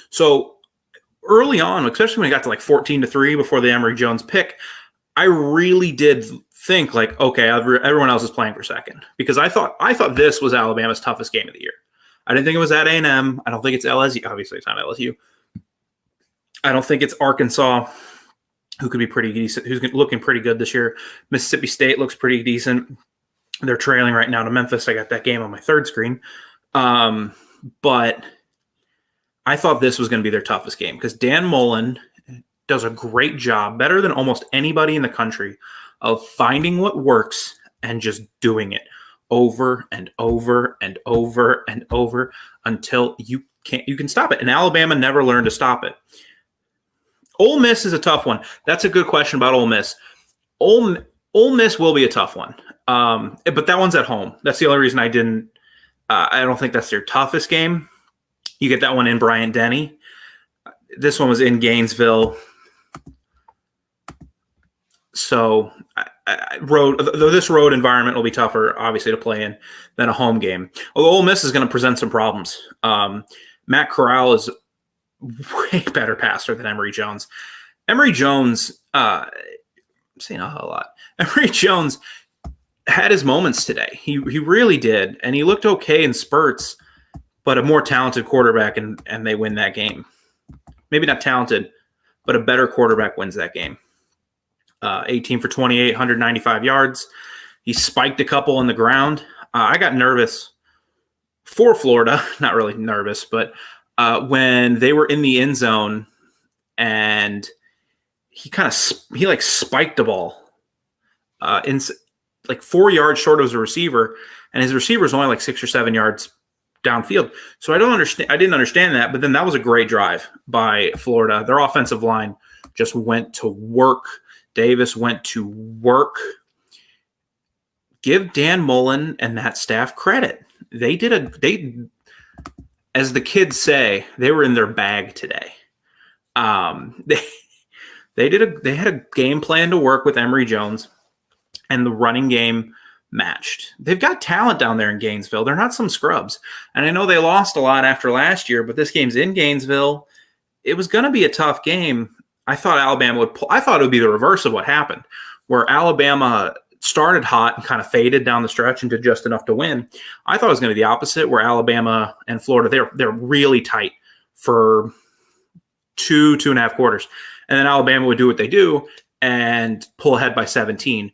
So early on, especially when it got to like 14-3 before the Emory Jones pick, I really did think like, okay, everyone else is playing for second, because I thought this was Alabama's toughest game of the year. I didn't think it was at A&M. I don't think it's LSU. Obviously, it's not LSU. I don't think it's Arkansas, who could be pretty decent, who's looking pretty good this year. Mississippi State looks pretty decent. They're trailing right now to Memphis. I got that game on my third screen. But I thought this was going to be their toughest game because Dan Mullen does a great job, better than almost anybody in the country, of finding what works and just doing it over and over and over and over until you can stop it. And Alabama never learned to stop it. Ole Miss is a tough one. That's a good question about Ole Miss. Ole Miss will be a tough one, but that one's at home. That's the only reason I didn't. I don't think that's their toughest game. You get that one in Bryant-Denny. This one was in Gainesville. So this road environment will be tougher, obviously, to play in than a home game. Although Ole Miss is going to present some problems. Matt Corral is way better passer than Emory Jones. Emory Jones, I'm saying a whole lot. Emory Jones had his moments today. He really did, and he looked okay in spurts. But a more talented quarterback, and they win that game. Maybe not talented, but a better quarterback wins that game. 18 for 28, 195 yards. He spiked a couple on the ground. I got nervous for Florida. Not really nervous, but when they were in the end zone and he spiked the ball in like 4 yards short of the receiver, and his receiver is only like 6 or 7 yards downfield. So I didn't understand that, but then that was a great drive by Florida. Their offensive line just went to work. Davis went to work. Give Dan Mullen and that staff credit. They as the kids say, they were in their bag today. They had a game plan to work with Emory Jones, and the running game matched. They've got talent down there in Gainesville. They're not some scrubs. And I know they lost a lot after last year, but this game's in Gainesville. It was going to be a tough game. I thought it would be the reverse of what happened, where Alabama started hot and kind of faded down the stretch and did just enough to win. I thought it was going to be the opposite, where Alabama and Florida, they're really tight for two and a half quarters. And then Alabama would do what they do and pull ahead by 17.